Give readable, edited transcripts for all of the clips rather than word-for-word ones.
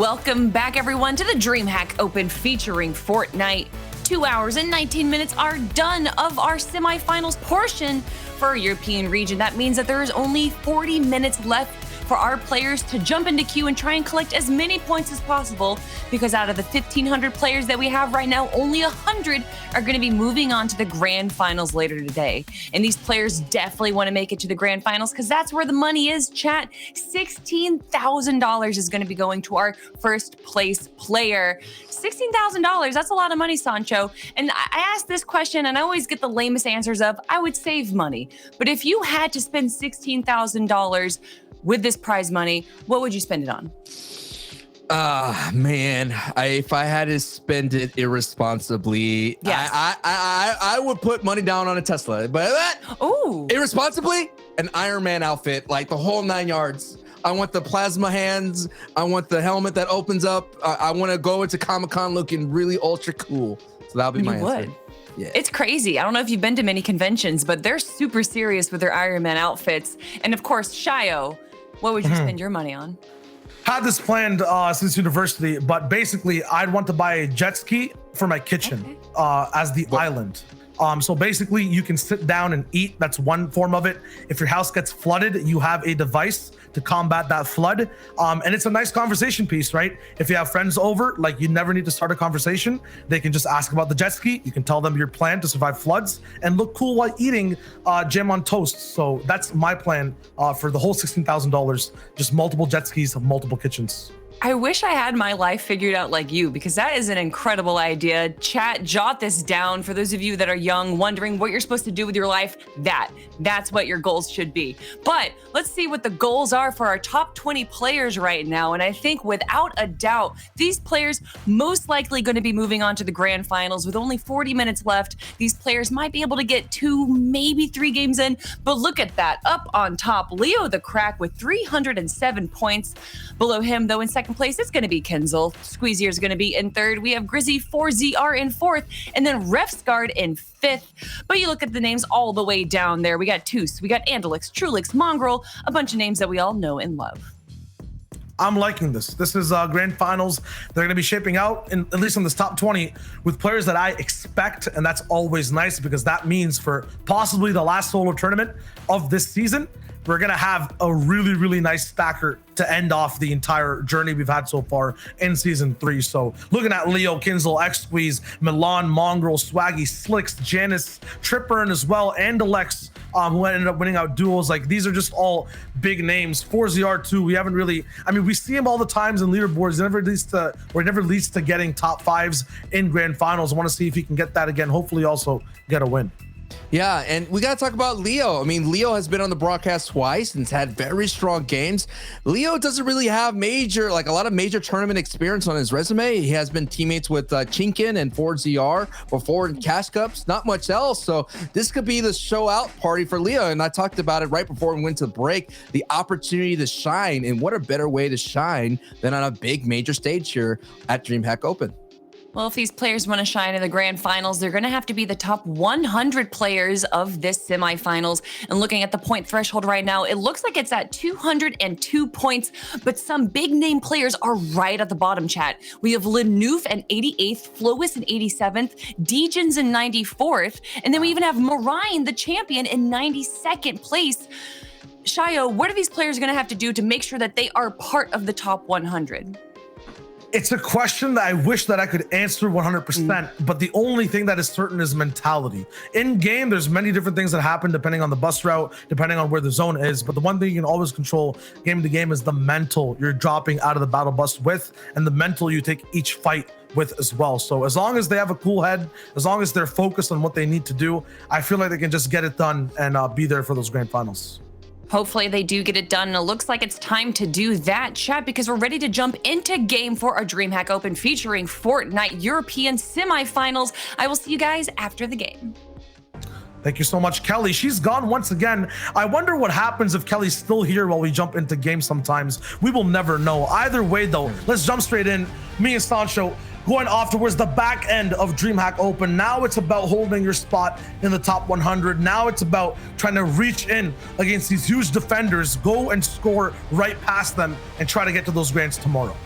Welcome back, everyone, to the DreamHack Open featuring Fortnite. 2 hours and 19 minutes are done of our semifinals portion for our European region. That means that there is only 40 minutes left for our players to jump into queue and try and collect as many points as possible, because out of the 1,500 players that we have right now, only 100 are going to be moving on to the grand finals later today. And these players definitely want to make it to the grand finals because that's where the money is, chat. $16,000 is going to be going to our first place player. $16,000, that's a lot of money, Sancho. And I ask this question and I always get the lamest answers of, I would save money. But if you had to spend $16,000 with this prize money, what would you spend it on? Man, if I had to spend it irresponsibly, yes. I would put money down on a Tesla. But irresponsibly, an Iron Man outfit, like the whole 9 yards. I want the plasma hands. I want the helmet that opens up. I want to go into Comic-Con looking really ultra cool. So that'll be my answer. Yeah. It's crazy. I don't know if you've been to many conventions, but they're super serious with their Iron Man outfits. And of course, Shayo, what would you spend your money on? Had this planned since university, but basically I'd want to buy a jet ski for my kitchen as the island. So basically you can sit down and eat. That's one form of it. If your house gets flooded, you have a device to combat that flood. And it's a nice conversation piece, right? If you have friends over, like, you never need to start a conversation. They can just ask about the jet ski. You can tell them your plan to survive floods and look cool while eating jam on toast. So that's my plan for the whole $16,000, just multiple jet skis of multiple kitchens. I wish I had my life figured out like you, because that is an incredible idea. Chat, jot this down for those of you that are young, wondering what you're supposed to do with your life. That's what your goals should be. But let's see what the goals are for our top 20 players right now. And I think without a doubt, these players most likely going to be moving on to the grand finals with only 40 minutes left. These players might be able to get 2, maybe 3 games in, but look at that. Up on top, Leo the Crack with 307 points. Below him, though, in second place, it's going to be Kenzel. Squeezier is going to be in third. We have Grizzy 4ZR in fourth, and then Refsguard in fifth. But you look at the names all the way down there. We got Toos, we got Andalix, Trulix, Mongrel, a bunch of names that we all know and love. I'm liking this. This is grand finals. They're going to be shaping out, at least in this top 20, with players that I expect, and that's always nice because that means for possibly the last solo tournament of this season, we're going to have a really, really nice stacker to end off the entire journey we've had so far in season 3. So looking at Leo, Kinzel, X-Squeeze, Milan, Mongrel, Swaggy, Slicks, Janice, Tripburn as well, and Alex, who ended up winning out duels. Like, these are just all big names. 4ZR2, we haven't really, I mean, we see him all the times in leaderboards. It never leads to getting top 5s in grand finals. I want to see if he can get that again. Hopefully also get a win. Yeah, and we got to talk about Leo. I mean, Leo has been on the broadcast twice and has had very strong games. Leo doesn't really have a lot of major tournament experience on his resume. He has been teammates with Chinkin and Ford ZR before in Cash Cups, not much else. So this could be the show out party for Leo. And I talked about it right before we went to the break, the opportunity to shine. And what a better way to shine than on a big major stage here at DreamHack Open. Well, if these players want to shine in the grand finals, they're going to have to be the top 100 players of this semifinals. And looking at the point threshold right now, it looks like it's at 202 points, but some big name players are right at the bottom, chat. We have Lenoof in 88th, Flois in 87th, Degens in 94th, and then we even have Marine, the champion, in 92nd place. Shayo, what are these players going to have to do to make sure that they are part of the top 100? It's a question that I wish that I could answer 100%, but the only thing that is certain is mentality. In game, there's many different things that happen depending on the bus route, depending on where the zone is, but the one thing you can always control game to game is the mental you're dropping out of the battle bus with, and the mental you take each fight with as well. So as long as they have a cool head, as long as they're focused on what they need to do, I feel like they can just get it done and be there for those grand finals. Hopefully they do get it done, and it looks like it's time to do that, chat, because we're ready to jump into game for our DreamHack Open featuring Fortnite European semifinals. I will see you guys after the game. Thank you so much, Kelly. She's gone once again. I wonder what happens if Kelly's still here while we jump into game sometimes. We will never know. Either way, though, let's jump straight in. Me and Sancho going off towards the back end of DreamHack Open. Now it's about holding your spot in the top 100. Now it's about trying to reach in against these huge defenders, go and score right past them, and try to get to those grands tomorrow.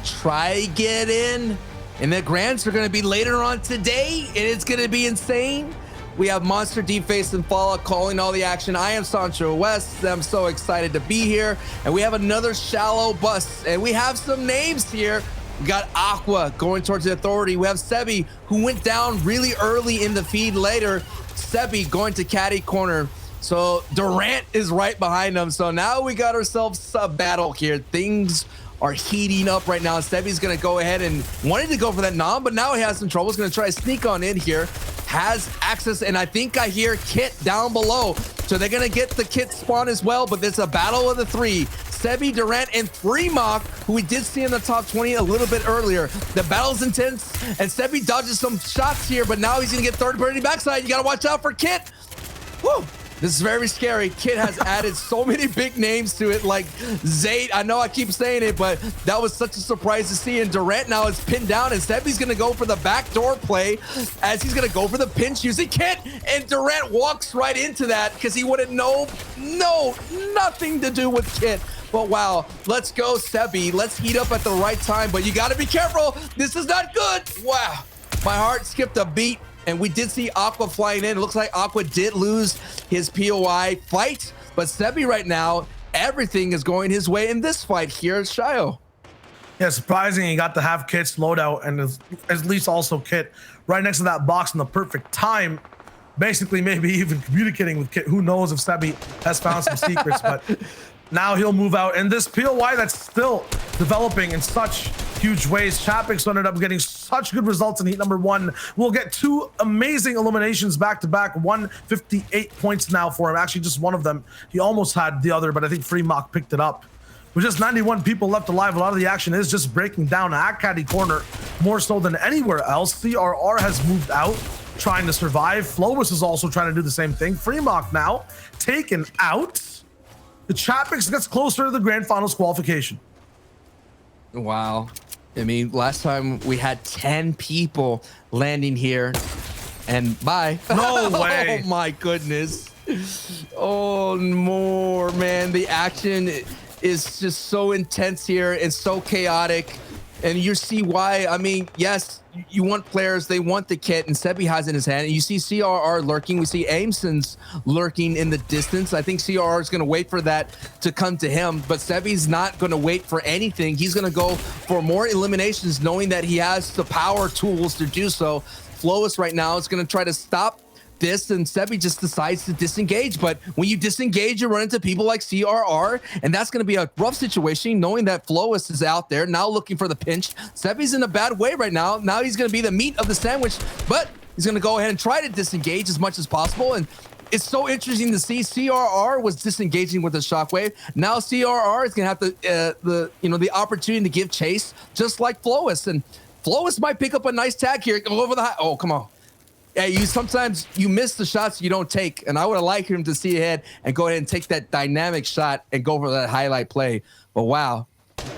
try get in. And the grants are going to be later on today, and it's going to be insane. We have Monster, Deface, and Fallout calling all the action. I am Sancho West. I'm so excited to be here. And we have another shallow bus. And we have some names here. We got Aqua going towards the Authority. We have Sebi, who went down really early in the feed later. Sebi going to Caddy Corner. So Durant is right behind them. So now we got ourselves a battle here. Things are heating up right now. Sebi's going to go ahead and wanted to go for that nom, but now he has some trouble. He's going to try to sneak on in here. Has access, and I think I hear Kit down below. So they're going to get the Kit spawn as well, but there's a battle of the three. Sebi, Durant, and Fremok, who we did see in the top 20 a little bit earlier. The battle's intense, and Sebi dodges some shots here, but now he's going to get third-party backside. You got to watch out for Kit. Woo! This is very scary. Kit has added so many big names to it, like Zayd. I know I keep saying it, but that was such a surprise to see. And Durant now is pinned down, and Sebi's going to go for the backdoor play as he's going to go for the pinch using Kit. And Durant walks right into that because he wanted nothing to do with Kit. But wow, let's go, Sebi. Let's heat up at the right time, but you got to be careful. This is not good. Wow, my heart skipped a beat. And we did see Aqua flying in. It looks like Aqua did lose his POI fight. But Sebi right now, everything is going his way in this fight here at Shio. Yeah, surprising he got to have Kit's loadout and at least also Kit right next to that box in the perfect time. Basically, maybe even communicating with Kit. Who knows if Sebi has found some secrets, but now he'll move out. And this POI that's still developing in such huge ways. Chapix ended up getting such good results in heat number 1. We'll get 2 amazing eliminations back to back. 158 points now for him. Actually, just one of them. He almost had the other, but I think Fremok picked it up. With just 91 people left alive, a lot of the action is just breaking down at Caddy Corner more so than anywhere else. CRR has moved out, trying to survive. Flowis is also trying to do the same thing. Fremok now taken out. The Chapix gets closer to the grand finals qualification. Wow. I mean, last time we had 10 people landing here, and bye. No way. Oh my goodness. Oh, more, man. The action is just so intense here and so chaotic. And you see why. I mean, yes, you want players, they want the Kit, and Sebi has in his hand. And you see CRR lurking. We see Aimson's lurking in the distance. I think CRR is going to wait for that to come to him, but Sebi's not going to wait for anything. He's going to go for more eliminations, knowing that he has the power tools to do so. Flowis right now is going to try to stop this, and Sebi just decides to disengage. But when you disengage, you run into people like CRR, and that's going to be a rough situation, knowing that Flowis is out there now looking for the pinch. Sebi's in a bad way right now. Now he's going to be the meat of the sandwich, but he's going to go ahead and try to disengage as much as possible. And it's so interesting to see CRR was disengaging with the shockwave. Now CRR is going to have the opportunity to give chase, just like Flowis. And Flowis might pick up a nice tag here. Go over the high. Oh, come on. Yeah, sometimes you miss the shots you don't take, and I would have liked him to see ahead and go ahead and take that dynamic shot and go for that highlight play. But wow,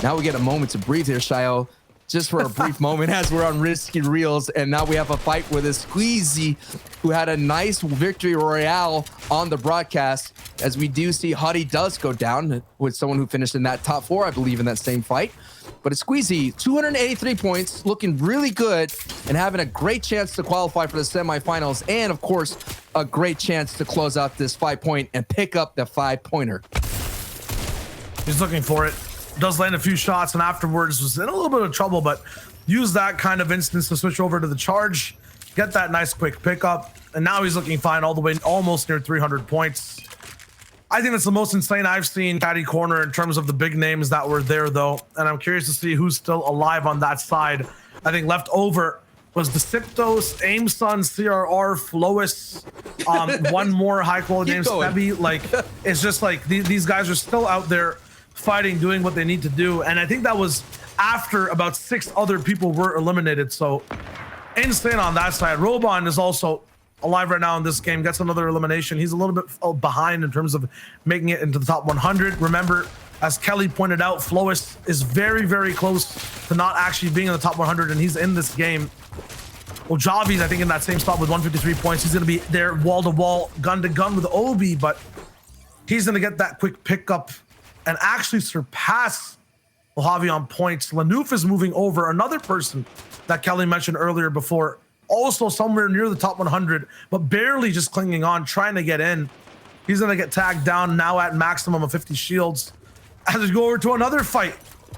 now we get a moment to breathe here, Shio, just for a brief moment as we're on Risky Reels, and now we have a fight with a Squeezy, who had a nice victory royale on the broadcast, as we do see Huddy does go down with someone who finished in that top 4, I believe, in that same fight. But it's Squeezy, 283 points, looking really good and having a great chance to qualify for the semifinals, and of course, a great chance to close out this 5-point and pick up the 5-pointer. He's looking for it. Does land a few shots, and afterwards was in a little bit of trouble, but use that kind of instance to switch over to the charge, get that nice quick pickup, and now he's looking fine all the way almost near 300 points. I think that's the most insane I've seen Caddy Corner in terms of the big names that were there, though. And I'm curious to see who's still alive on that side. I think left over was the Siptos, Aimson, CRR, Flowis, one more high-quality name, Sebi. Like, it's just like these guys are still out there fighting, doing what they need to do. And I think that was after about 6 other people were eliminated. So insane on that side. Robon is also alive right now in this game, gets another elimination. He's a little bit behind in terms of making it into the top 100. Remember, as Kelly pointed out, Flowis is very, very close to not actually being in the top 100, and he's in this game. Well, Javi's, I think, in that same spot with 153 points. He's going to be there wall-to-wall, gun-to-gun with Obi, but he's going to get that quick pickup and actually surpass Mojave on points. Lanoof is moving over. Another person that Kelly mentioned earlier before, also somewhere near the top 100, but barely just clinging on, trying to get in. He's going to get tagged down now at maximum of 50 shields. As we go over to another fight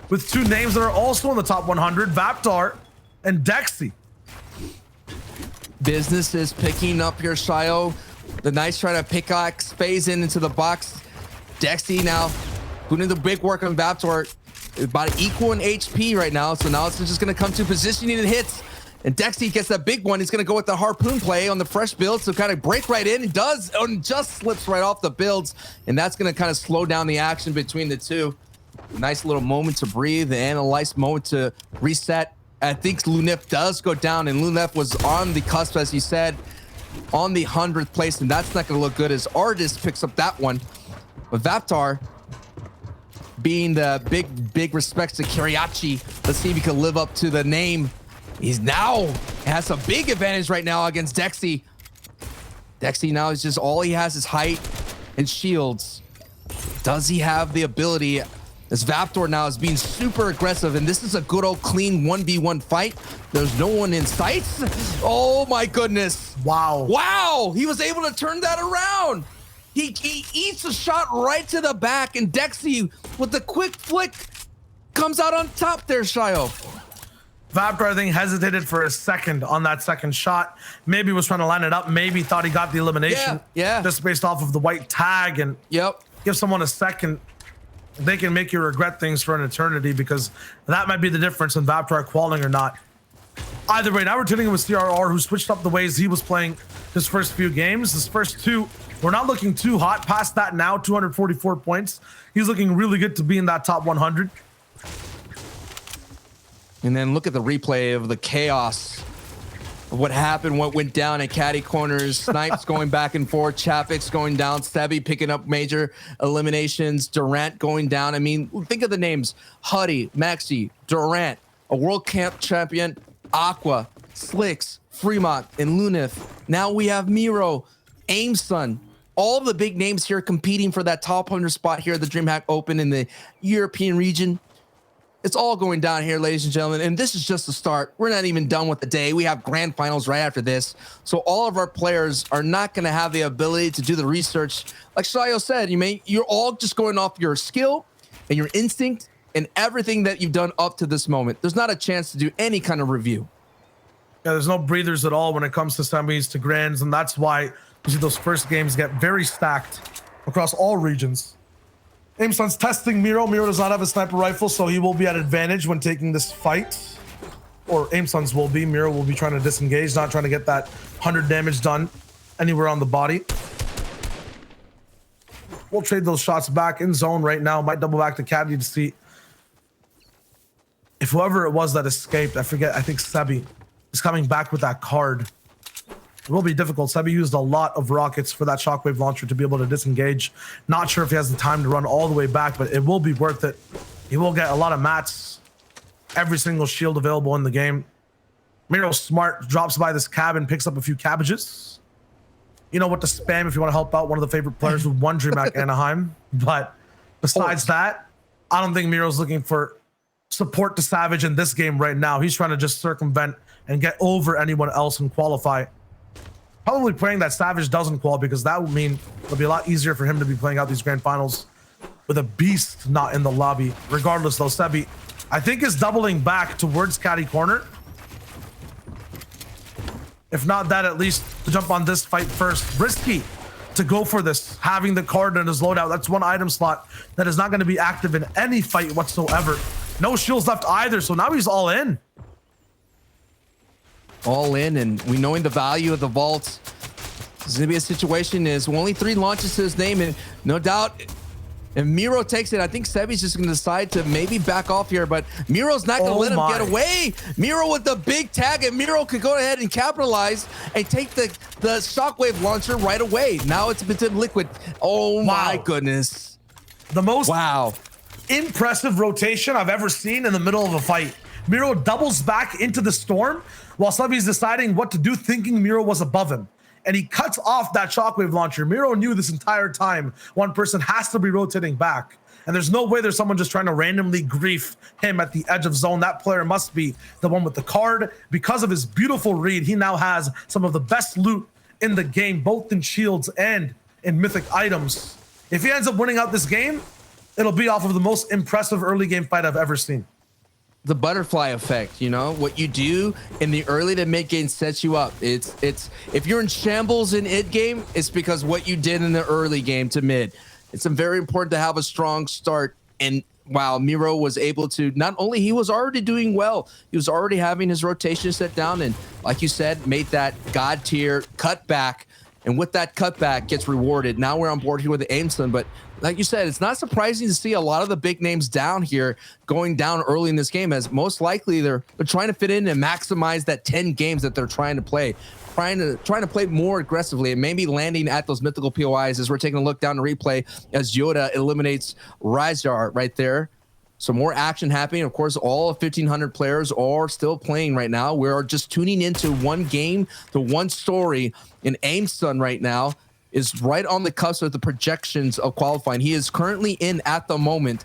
with two names that are also in the top 100, Vaptar and Dexy. Business is picking up here, Shio. The Knights trying to pickaxe phase into the box. Dexy now putting the big work on Vaptar. About equal in HP right now. So now it's just going to come to positioning and hits. And Dexy gets that big one. He's going to go with the harpoon play on the fresh build. So kind of break right in. It does, and just slips right off the builds. And that's going to kind of slow down the action between the two. Nice little moment to breathe and a nice moment to reset. I think Lunef does go down, and Lunef was on the cusp, as he said, on the 100th place. And that's not going to look good as Artist picks up that one. But Vaptar, being the big respects to Kiriachi, let's see if he can live up to the name. He's now has a big advantage right now against Dexy. Dexy now is just all he has is height and shields. Does he have the ability? As Vaptar now is being super aggressive, and this is a good old clean 1v1 fight. There's no one in sight. Oh my goodness. Wow. Wow, he was able to turn that around. He eats a shot right to the back, and Dexy with the quick flick comes out on top there, Shio. Vaptar, I think, hesitated for a second on that second shot. Maybe was trying to line it up. Maybe thought he got the elimination. Yeah. Just based off of the white tag. And give someone a second. They can make you regret things for an eternity, because that might be the difference in Vaptar qualing or not. Either way, now we're tuning in with CRR, who switched up the ways he was playing his first few games. His first two, we're not looking too hot. Past that now, 244 points. He's looking really good to be in that top 100. And then look at the replay of the chaos of what happened, what went down at Caddy Corners. Snipes going back and forth, Chapix going down, Sebi picking up major eliminations, Durant going down. I mean, think of the names: Huddy, Maxi, Durant, a world camp champion, Aqua, Slicks, Fremont, and Lunef. Now we have Miro, Aimson. All the big names here competing for that top 100 spot here at the DreamHack Open in the European region. It's all going down here, ladies and gentlemen, and this is just the start. We're not even done with the day. We have grand finals right after this. So all of our players are not going to have the ability to do the research. Like Shayo said, you're all just going off your skill and your instinct and everything that you've done up to this moment. There's not a chance to do any kind of review. Yeah, there's no breathers at all when it comes to semis to grands, and that's why you see those first games get very stacked across all regions. Aimson's testing Miro. Miro does not have a sniper rifle, so he will be at advantage when taking this fight. Or Aimson's will be. Miro will be trying to disengage, not trying to get that 100 damage done anywhere on the body. We'll trade those shots back in zone right now. Might double back to Caddy to see if whoever it was that escaped, I forget, I think Sebi, is coming back with that card. It will be difficult. Sebi used a lot of rockets for that shockwave launcher to be able to disengage. Not sure if he has the time to run all the way back, but it will be worth it. He will get a lot of mats, every single shield available in the game. Miro smart, drops by this cabin, picks up a few cabbages. You know what to spam if you want to help out one of the favorite players who won DreamHack Anaheim. But besides that, I don't think Miro's looking for support to Savage in this game right now. He's trying to just circumvent and get over anyone else and qualify. Probably praying that Savage doesn't qual, because that would mean it'll be a lot easier for him to be playing out these grand finals with a beast not in the lobby. Regardless though, Sebi, I think, is doubling back towards Caddy Corner. If not that, at least to jump on this fight first. Risky to go for this, having the card in his loadout. That's one item slot that is not going to be active in any fight whatsoever. No shields left either, so now he's all in. All in, and we knowing the value of the vaults, there's gonna be a situation is only 3 launches to his name, and no doubt if Miro takes it, I think Sebi's just gonna decide to maybe back off here, but Miro's not gonna let him get away. Miro with the big tag, and Miro could go ahead and capitalize and take the shockwave launcher right away. Now it's been liquid. Oh my goodness. The most impressive rotation I've ever seen in the middle of a fight. Miro doubles back into the storm while Sebi's deciding what to do, thinking Miro was above him. And he cuts off that shockwave launcher. Miro knew this entire time one person has to be rotating back. And there's no way there's someone just trying to randomly grief him at the edge of zone. That player must be the one with the card. Because of his beautiful read, he now has some of the best loot in the game, both in shields and in mythic items. If he ends up winning out this game, it'll be off of the most impressive early game fight I've ever seen. The butterfly effect, you know, what you do in the early to mid game sets you up. It's if you're in shambles in id game, it's because what you did in the early game to mid. It's very important to have a strong start. And wow, Miro was able to, not only he was already doing well, he was already having his rotation set down, and like you said, made that god tier cutback. And with that cutback gets rewarded. Now we're on board here with the Aimson, but like you said, it's not surprising to see a lot of the big names down here going down early in this game, as most likely they're trying to fit in and maximize that 10 games that they're trying to play, trying to play more aggressively, and maybe landing at those mythical POIs. As we're taking a look down the replay as Yoda eliminates Ryzar right there. So more action happening. Of course, all 1,500 players are still playing right now. We're just tuning into one game, to one story. And Aimson right now is right on the cusp of the projections of qualifying. He is currently in at the moment,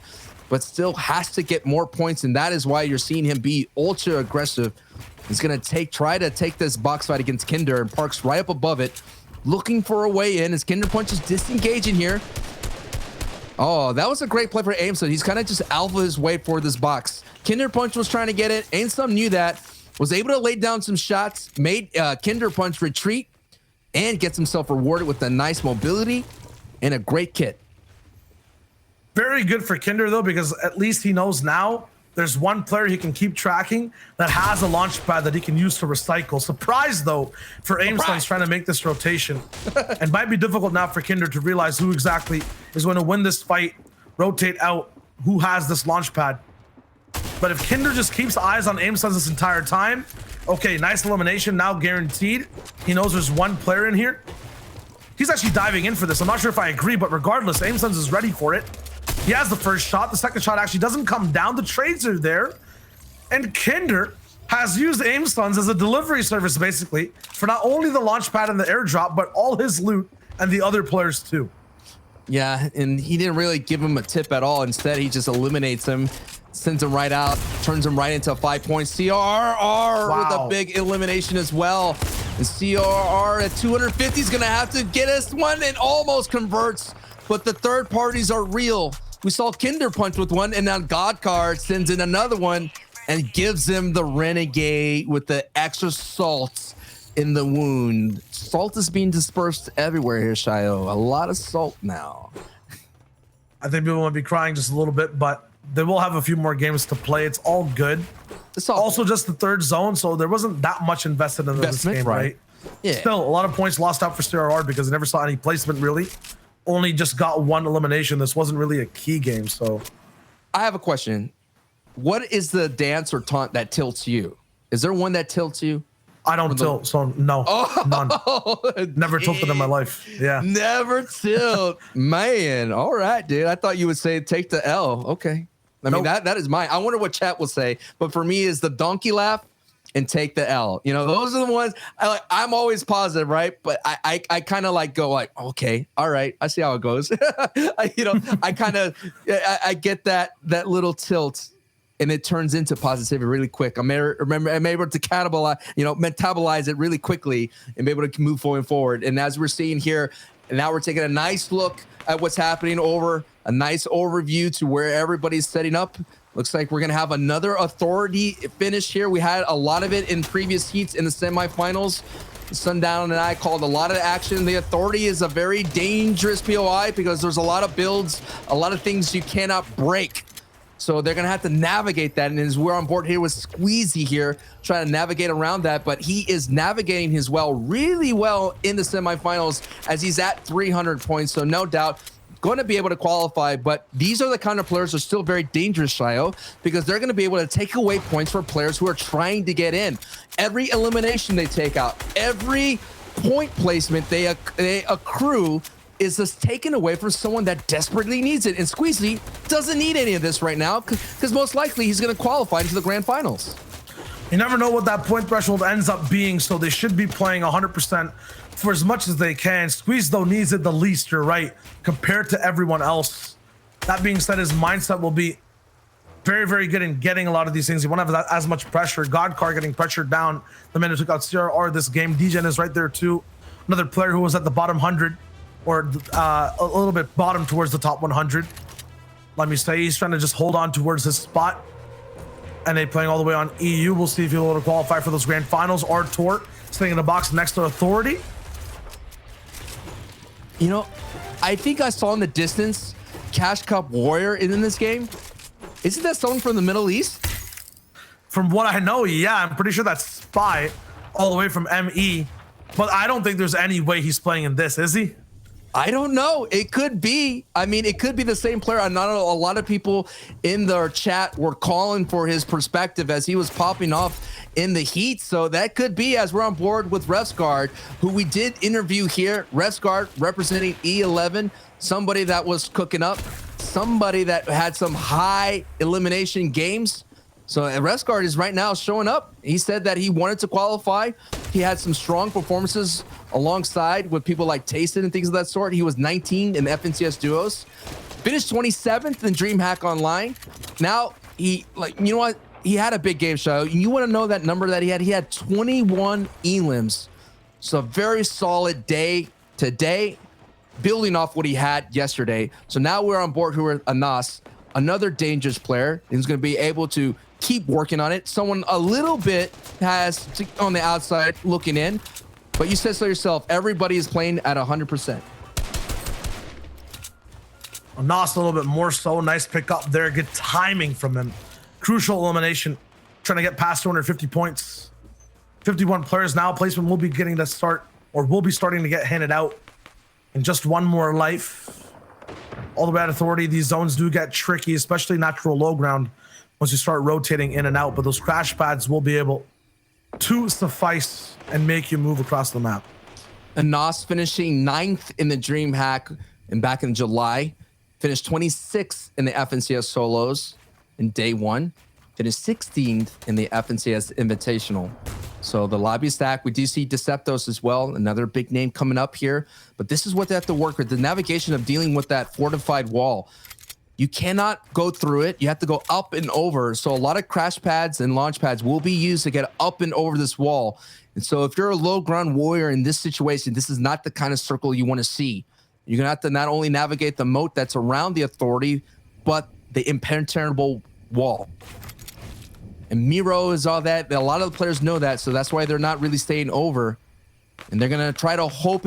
but still has to get more points. And that is why you're seeing him be ultra aggressive. He's going to try to take this box fight against Kinder, and parks right up above it, looking for a way in as Kinder Punch is disengaging here. Oh, that was a great play for Aimson. He's kind of just alpha his way for this box. Kinder Punch was trying to get it. Aimson knew that, was able to lay down some shots, made Kinder Punch retreat, and gets himself rewarded with a nice mobility and a great kit. Very good for Kinder, though, because at least he knows now there's one player he can keep tracking that has a launch pad that he can use to recycle. Surprise, though, for Aimson's trying to make this rotation. And might be difficult now for Kinder to realize who exactly is going to win this fight, rotate out, who has this launch pad. But if Kinder just keeps eyes on Aimson's this entire time, okay, nice elimination, now guaranteed. He knows there's one player in here. He's actually diving in for this. I'm not sure if I agree, but regardless, Aimson's is ready for it. He has the first shot. The second shot actually doesn't come down. The trades are there. And Kinder has used Aimsons as a delivery service, basically, for not only the launch pad and the airdrop, but all his loot and the other players too. Yeah, and he didn't really give him a tip at all. Instead, he just eliminates him, sends him right out, turns him right into a 5-point CRR with a big elimination as well. And CRR at 250 is going to have to get us one, and almost converts. But the third parties are real. We saw Kinder Punch with one, and now Godcard sends in another one and gives him the Renegade with the extra salt in the wound. Salt is being dispersed everywhere here, Shio. A lot of salt now. I think people might be crying just a little bit, but they will have a few more games to play. It's all good. It's also just the third zone, so there wasn't that much invested in this game, right? Yeah. Still, a lot of points lost out for CRR because they never saw any placement, really. Only just got one elimination. This wasn't really a key game, so. I have a question. What is the dance or taunt that tilts you? Is there one that tilts you? I don't tilt, so no, none. Never tilted in my life. Yeah. Never tilt. Man, all right, dude. I thought you would say take the L. Okay. I mean, that is mine. I wonder what chat will say. But for me, is the donkey laugh and take the L. You know, those are the ones I'm always positive, right? But I kind of like go like, okay, all right, I see how it goes. I kind of I get that little tilt, and it turns into positivity really quick. I'm able to metabolize it really quickly and be able to move forward. And as we're seeing here, and now we're taking a nice look at what's happening over a nice overview to where everybody's setting up. Looks like we're going to have another authority finish here. We had a lot of it in previous heats in the semifinals. Sundown and I called a lot of action. The authority is a very dangerous POI because there's a lot of builds, a lot of things you cannot break. So they're going to have to navigate that. And as we're on board here with Squeezy here, trying to navigate around that. But he is navigating his really well in the semifinals as he's at 300 points. So no doubt going to be able to qualify, but these are the kind of players that are still very dangerous, Shio, because they're going to be able to take away points for players who are trying to get in. Every elimination they take out, every point placement they accrue is just taken away from someone that desperately needs it. And Squeezy doesn't need any of this right now because most likely he's going to qualify into the grand finals. You never know what that point threshold ends up being, so they should be playing 100% for as much as they can. Squeeze, though, needs it the least, you're right, compared to everyone else. That being said, his mindset will be very, very good in getting a lot of these things. He won't have as much pressure. Godcar getting pressured down the minute he took out CRR this game. DGen is right there too. Another player who was at the bottom 100 or a little bit bottom towards the top 100. Let me say he's trying to just hold on towards his spot. And they playing all the way on EU. We'll see if he'll be able to qualify for those grand finals. Or Tort sitting in the box next to Authority. You know, I think I saw in the distance Cash Cup Warrior in this game. Isn't that someone from the Middle East? From what I know, yeah, I'm pretty sure that's Spy all the way from ME. But I don't think there's any way he's playing in this, is he? I don't know. It could be. I mean, it could be the same player. I know a lot of people in their chat were calling for his perspective as he was popping off in the heat. So that could be, as we're on board with Refsguard, who we did interview here. Refsguard representing E11, somebody that was cooking up, somebody that had some high elimination games. So Refsguard is right now showing up. He said that he wanted to qualify. He had some strong performances alongside with people like Tayson and things of that sort. He was 19 in the FNCS duos, finished 27th in DreamHack Online. Now he, like, you know what? He had a big game show. You want to know that number that he had? He had 21 elims. So a very solid day today, building off what he had yesterday. So now we're on board who are Anas, another dangerous player. He's going to be able to keep working on it. Someone a little bit has on the outside looking in, but you said so yourself, everybody is playing at 100%. Nas a little bit more so. Nice pick up there. Good timing from him. Crucial elimination. Trying to get past 250 points. 51 players now. Placement will be getting to start, or will be starting to get handed out in just one more life. All the way at Authority, these zones do get tricky, especially natural low ground once you start rotating in and out. But those crash pads will be able to suffice and make you move across the map. Anas finishing 9th in the DreamHack and back in July. Finished 26th in the FNCS solos in day one. Finished 16th in the FNCS Invitational. So the lobby stack, we do see Deceptos as well, another big name coming up here. But this is what they have to work with, the navigation of dealing with that fortified wall. You cannot go through it. You have to go up and over. So a lot of crash pads and launch pads will be used to get up and over this wall. And so if you're a low ground warrior in this situation, this is not the kind of circle you want to see. You're going to have to not only navigate the moat that's around the Authority, but the impenetrable wall. And Miro is all that. A lot of the players know that, so that's why they're not really staying over. And they're going to try to hope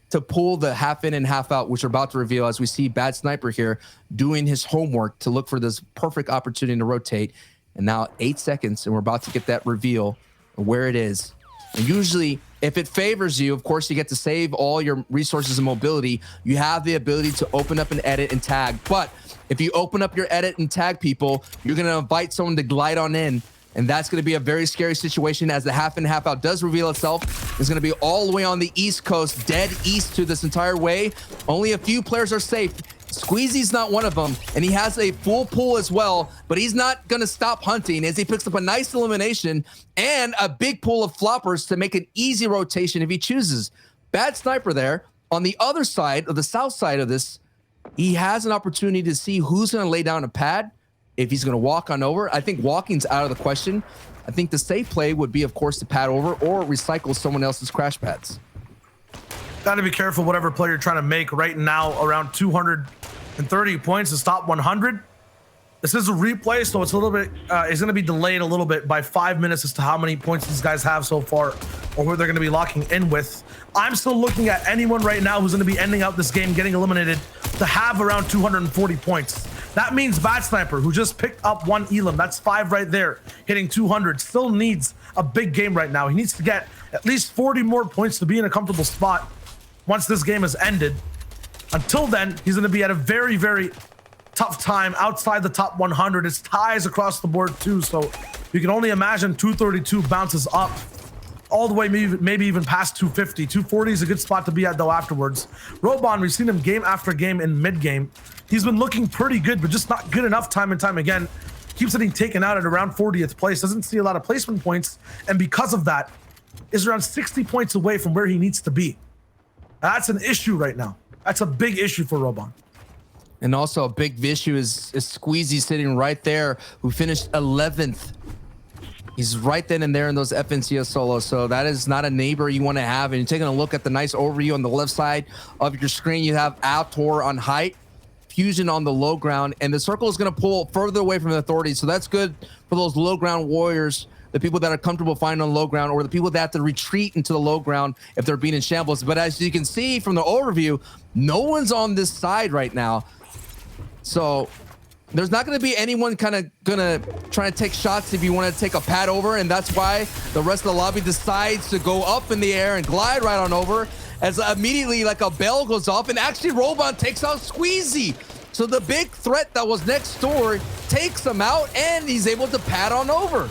to pull the half in and half out, which are about to reveal as we see Bad Sniper here doing his homework to look for this perfect opportunity to rotate. And now 8 seconds, and we're about to get that reveal of where it is. And usually, if it favors you, of course, you get to save all your resources and mobility. You have the ability to open up and edit and tag. But if you open up your edit and tag people, you're going to invite someone to glide on in. And that's going to be a very scary situation as the half in, half out does reveal itself. It's going to be all the way on the East Coast, dead east to this entire way. Only a few players are safe. Squeezy's not one of them, and he has a full pool as well, but he's not going to stop hunting as he picks up a nice elimination and a big pool of floppers to make an easy rotation if he chooses. Bad Sniper there. On the other side, of the south side of this, he has an opportunity to see who's going to lay down a pad, if he's going to walk on over. I think walking's out of the question. I think the safe play would be, of course, to pad over or recycle someone else's crash pads. Got to be careful whatever play you're trying to make right now. Around 230 points is top 100. This is a replay, so it's a little bit, it's going to be delayed a little bit by 5 minutes as to how many points these guys have so far or who they're going to be locking in with. I'm still looking at anyone right now who's going to be ending out this game, getting eliminated, to have around 240 points. That means Bad Sniper, who just picked up 1 elim, that's 5 right there, hitting 200, still needs a big game right now. He needs to get at least 40 more points to be in a comfortable spot once this game is ended. Until then, he's going to be at a very, very tough time outside the top 100. It's ties across the board too, so you can only imagine 232 bounces up all the way, maybe even past 250. 240 is a good spot to be at though afterwards. Robon, we've seen him game after game in mid-game. He's been looking pretty good, but just not good enough time and time again. Keeps getting taken out at around 40th place. Doesn't see a lot of placement points, and because of that, is around 60 points away from where he needs to be. That's an issue right now. That's a big issue for Robon. And also a big issue is Squeezy sitting right there, who finished 11th. He's right then and there in those FNCS solos. So that is not a neighbor you want to have. And you're taking a look at the nice overview on the left side of your screen. You have Altor on height, Fusion on the low ground, and the circle is going to pull further away from the authorities. So that's good for those low ground warriors, the people that are comfortable fighting on low ground, or the people that have to retreat into the low ground if they're being in shambles. But as you can see from the overview, no one's on this side right now. So there's not going to be anyone kind of going to try to take shots if you want to take a pad over. And that's why the rest of the lobby decides to go up in the air and glide right on over, as immediately like a bell goes off, and actually Robon takes out Squeezy. So the big threat that was next door takes him out, and he's able to pad on over.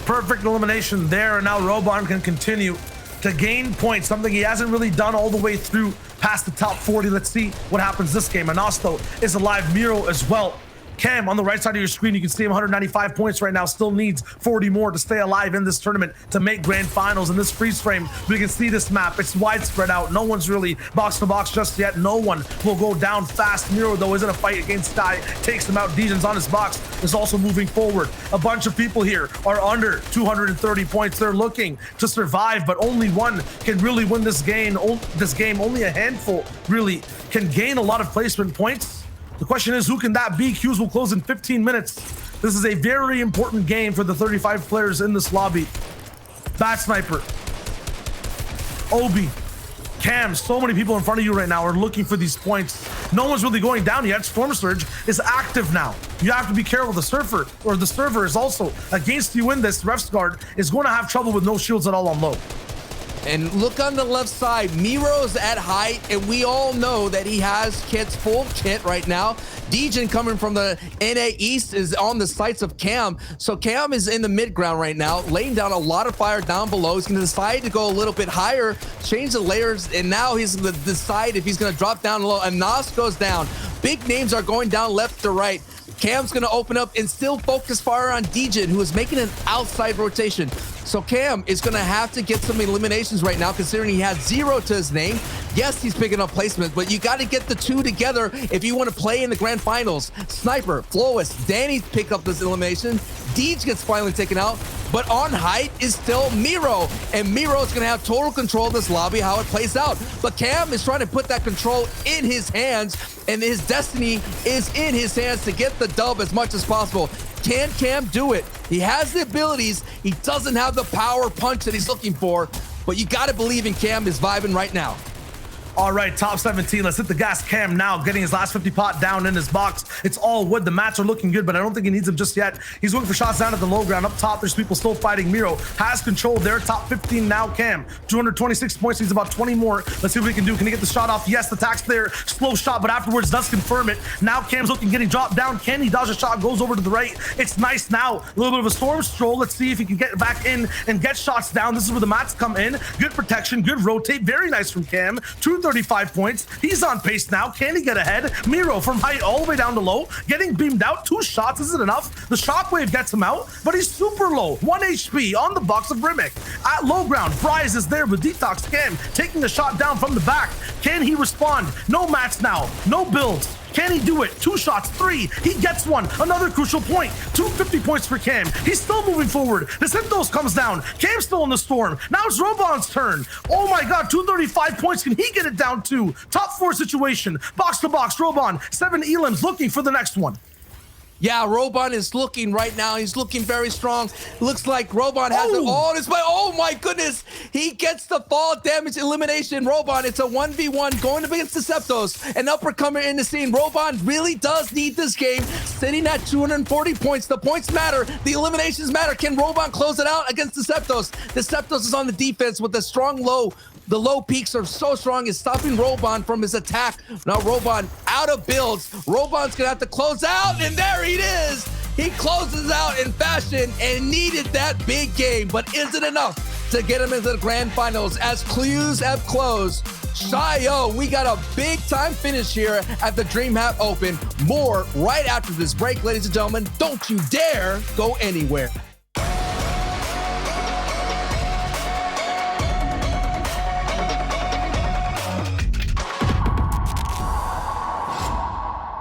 Perfect elimination there, and now Robon can continue to gain points, something he hasn't really done all the way through past the top 40. Let's see what happens this game. Anasto is alive, Miro as well. Cam on the right side of your screen, you can see him 195 points right now, still needs 40 more to stay alive in this tournament to make grand finals. In this freeze frame, we can see this map, it's widespread out. No one's really box to box just yet. No one will go down fast. Miro though is in a fight against Sky, takes him out. Dejan's on his box, is also moving forward. A bunch of people here are under 230 points. They're looking to survive, but only one can really win this game. Only a handful really can gain a lot of placement points. The question is, who can that be? Queues will close in 15 minutes. This is a very important game for the 35 players in this lobby. Bat Sniper, Obi, Cam, so many people in front of you right now are looking for these points. No one's really going down yet. Storm Surge is active now. You have to be careful. The Surfer, or the server, is also against you in this. Ref's guard is going to have trouble with no shields at all on low. And look on the left side, Miro's at height, and we all know that he has kits, full kit right now. Dejan coming from the NA East is on the sights of Cam. So Cam is in the mid ground right now, laying down a lot of fire down below. He's gonna decide to go a little bit higher, change the layers, and now he's gonna decide if he's gonna drop down low. And Nas goes down. Big names are going down left to right. Cam's gonna open up and still focus fire on Dejan, who is making an outside rotation. So Cam is gonna have to get some eliminations right now, considering he has 0 to his name. Yes, he's picking up placements, but you gotta get the two together if you wanna play in the grand finals. Sniper, Flois, Danny pick up this elimination. Deej gets finally taken out, but on height is still Miro, and Miro's gonna have total control of this lobby, how it plays out. But Cam is trying to put that control in his hands, and his destiny is in his hands to get the dub as much as possible. Can Cam do it? He has the abilities. He doesn't have the power punch that he's looking for, but you gotta believe in Cam is vibing right now. All right, top 17. Let's hit the gas. Cam now getting his last 50 pot down in his box. It's all wood. The mats are looking good, but I don't think he needs them just yet. He's looking for shots down at the low ground. Up top, there's people still fighting. Miro has control there. Top 15 now. Cam, 226 points. Needs about 20 more. Let's see what he can do. Can he get the shot off? Yes, the tax there. Slow shot, but afterwards does confirm it. Now Cam's looking, getting dropped down. Can he dodge a shot? Goes over to the right. It's nice now. A little bit of a storm stroll. Let's see if he can get back in and get shots down. This is where the mats come in. Good protection, good rotate. Very nice from Cam. 235 points. He's on pace now. Can he get ahead? Miro from height all the way down to low, getting beamed out. 2 shots isn't enough. The shockwave gets him out, but he's super low. 1 HP on the box of Rimic. At low ground, Fries is there with Detox. Cam taking a shot down from the back. Can he respond? No mats now. No builds. Can he do it? 2 shots, 3. He gets one. Another crucial point. 250 points for Cam. He's still moving forward. The Synthos comes down. Cam's still in the storm. Now it's Robon's turn. Oh my God, 235 points. Can he get it down too? Top 4 situation. Box to box, Robon. 7 elims looking for the next one. Yeah, Robon is looking right now. He's looking very strong. Looks like Robon has it all on his way. Oh my goodness. He gets the fall damage elimination. Robon, it's a 1v1 going up against Deceptos. An uppercomer in the scene. Robon really does need this game. Sitting at 240 points. The points matter. The eliminations matter. Can Robon close it out against Deceptos? Deceptos is on the defense with a strong low. The low peaks are so strong, it's stopping Robon from his attack. Now Robon out of builds. Robon's gonna have to close out, and there he is. He closes out in fashion and needed that big game, but is it enough to get him into the grand finals as clues have closed? Shio, we got a big time finish here at the DreamHack Open. More right after this break, ladies and gentlemen. Don't you dare go anywhere.